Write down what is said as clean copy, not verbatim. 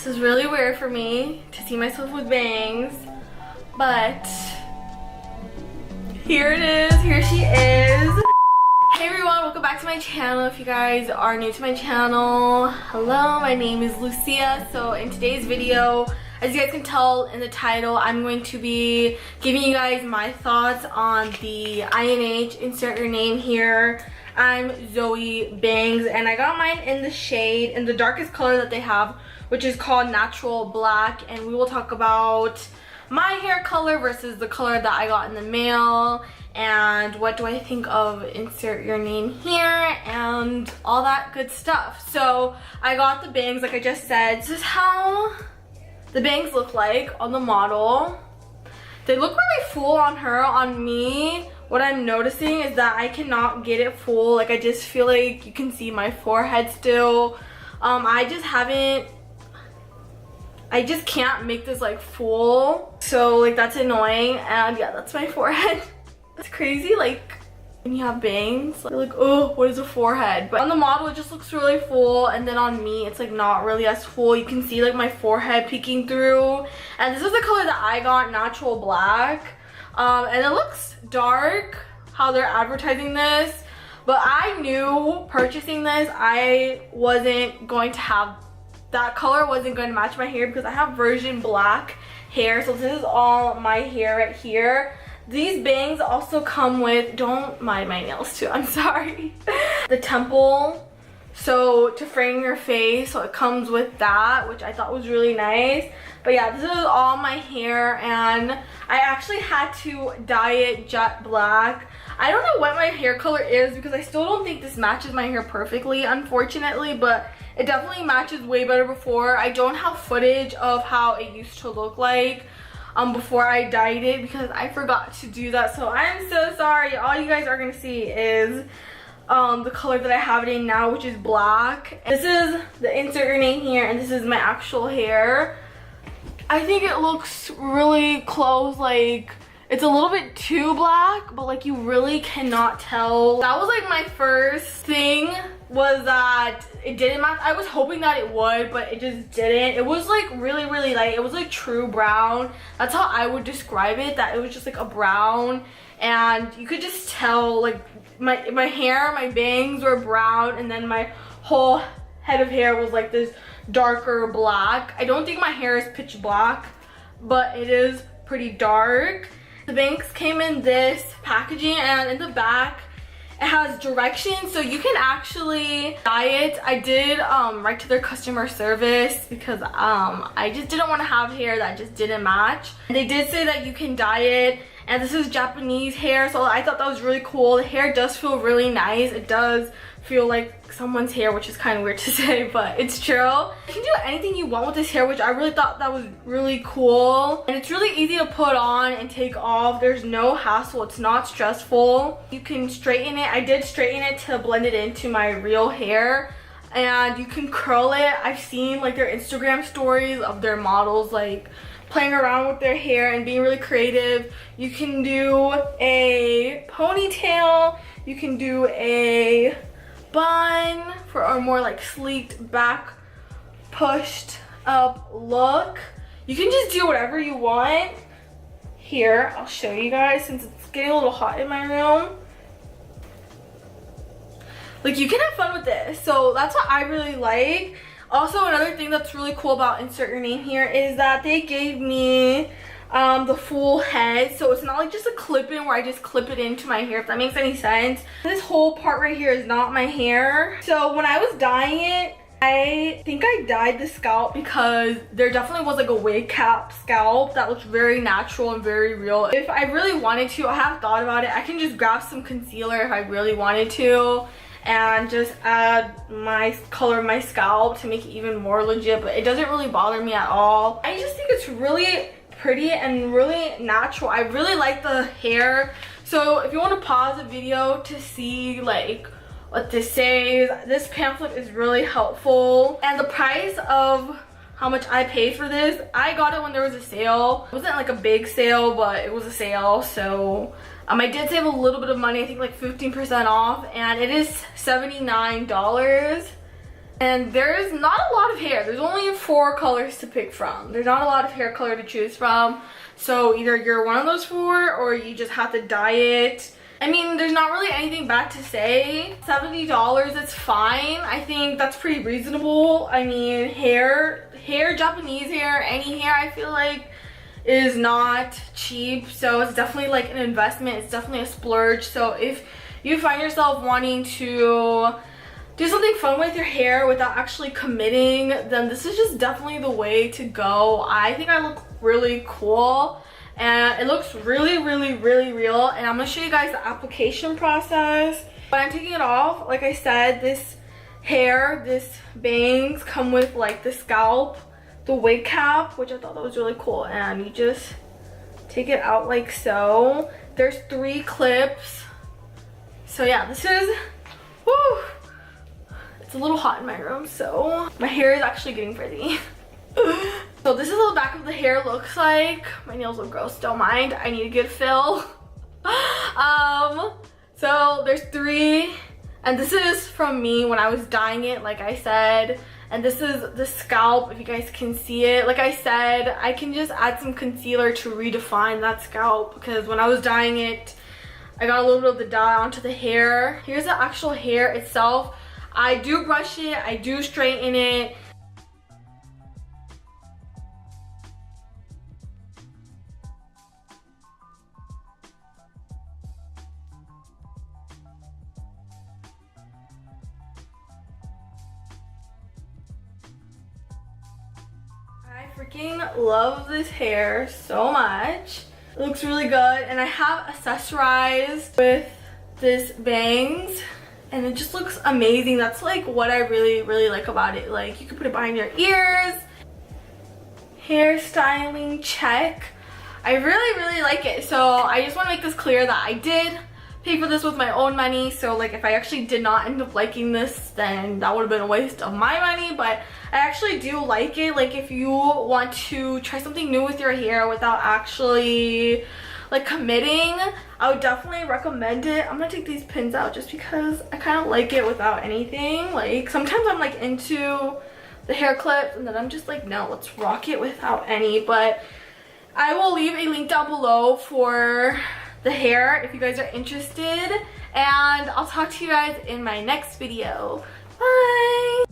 This is really weird for me to see myself with bangs, but here it is. Here she is. Hey everyone, welcome back to my channel. If you guys are new to my channel, hello, my name is Lucia. So in today's video, as you guys can tell in the title, I'm going to be giving you guys my thoughts on the INH, insert your name here. I'm Zooey bangs, and I got mine in the shade, in the darkest color that they have, which is called Natural Black. And we will talk about my hair color versus the color that I got in the mail, and what do I think of insert your name here, and all that good stuff. So I got the bangs, like I just said. This is how the bangs look like on the model. They look really full on her. On me, what I'm noticing is that I cannot get it full. Like, I just feel like you can see my forehead still. I just can't make this like full, so like that's annoying. And yeah, that's my forehead. It's crazy, like when you have bangs, you're like, oh, what is a forehead? But on the model it just looks really full, and then on me it's like not really as full. You can see like my forehead peeking through. And this is the color that I got, Natural Black. And it looks dark how they're advertising this, but I knew purchasing this I wasn't going to have that color, wasn't going to match my hair, because I have virgin black hair. So this is all my hair right here. These bangs also come with, don't mind my nails too, I'm sorry, the temple, so to frame your face. So it comes with that, which I thought was really nice. But yeah, this is all my hair, and I actually had to dye it jet black. I don't know what my hair color is, because I still don't think this matches my hair perfectly, unfortunately, but it definitely matches way better before. I don't have footage of how it used to look like before I dyed it, because I forgot to do that. So I'm so sorry. All you guys are gonna see is the color that I have it in now, which is black. This is the insert your name here, and this is my actual hair. I think it looks really close, like it's a little bit too black, but like you really cannot tell. That was like my first thing, was that it didn't match. I was hoping that it would, but it just didn't. It was like really light. It was like true brown. That's how I would describe it, that it was just like a brown, and you could just tell like my hair, my bangs were brown, and then my whole head of hair was like this darker black. I don't think my hair is pitch black, but it is pretty dark. The bangs came in this packaging, and in the back it has directions, so you can actually dye it. I did write to their customer service, because I just didn't want to have hair that just didn't match. And they did say that you can dye it, and this is Japanese hair, so I thought that was really cool. The hair does feel really nice. It does feel like someone's hair, which is kind of weird to say, but it's true. You can do anything you want with this hair, which I really thought that was really cool. And it's really easy to put on and take off. There's no hassle. It's not stressful. You can straighten it. I did straighten it to blend it into my real hair, and you can curl it. I've seen like their Instagram stories of their models like playing around with their hair and being really creative. You can do a ponytail, you can do a bun for a more like sleeked back pushed up look. You can just do whatever you want. Here, I'll show you guys, since it's getting a little hot in my room. Like, you can have fun with this, so that's what I really like. Also, another thing that's really cool about insert your name here is that they gave me the full head, so it's not like just a clip-in where I just clip it into my hair, if that makes any sense. This whole part right here is not my hair. So when I was dyeing it, I think I dyed the scalp, because there definitely was like a wig cap scalp that looks very natural and very real. If I really wanted to, I have thought about it, I can just grab some concealer if I really wanted to, and just add my color of my scalp to make it even more legit, but it doesn't really bother me at all. I just think it's really pretty and really natural. I really like the hair. So if you want to pause the video to see like what this says, this pamphlet is really helpful. And the price of how much I paid for this, I got it when there was a sale. It wasn't like a big sale, but it was a sale, so I did save a little bit of money, I think like 15% off, and it is $79. And there's not a lot of hair. There's only 4 colors to pick from. There's not a lot of hair color to choose from. So either you're one of those 4 or you just have to dye it. I mean, there's not really anything bad to say. $70, it's fine. I think that's pretty reasonable. I mean, hair, Japanese hair, any hair, I feel like is not cheap. So it's definitely like an investment. It's definitely a splurge. So if you find yourself wanting to do something fun with your hair without actually committing, then this is just definitely the way to go. I think I look really cool. And it looks really, really, really real. And I'm gonna show you guys the application process. When I'm taking it off, like I said, this bangs come with like the scalp, the wig cap, which I thought that was really cool. And you just take it out like so. There's 3 clips. So yeah, this is, woo! It's a little hot in my room, so my hair is actually getting frizzy. So this is what the back of the hair looks like. My nails look gross, don't mind. I need a good fill. So there's 3, and this is from me when I was dyeing it, like I said. And this is the scalp, if you guys can see it. Like I said, I can just add some concealer to redefine that scalp, because when I was dyeing it, I got a little bit of the dye onto the hair. Here's the actual hair itself. I do brush it, I do straighten it. I freaking love this hair so much. It looks really good, and I have accessorized with this bangs, and it just looks amazing. That's like what I really, really like about it. Like, you can put it behind your ears. Hairstyling check. I really, really like it. So I just want to make this clear that I did pay for this with my own money. So like, if I actually did not end up liking this, then that would have been a waste of my money. But I actually do like it. Like, if you want to try something new with your hair without actually like committing, I would definitely recommend it. I'm gonna take these pins out just because I kind of like it without anything. Like, sometimes I'm like into the hair clips, and then I'm just like, no, let's rock it without any. But I will leave a link down below for the hair if you guys are interested, and I'll talk to you guys in my next video. Bye.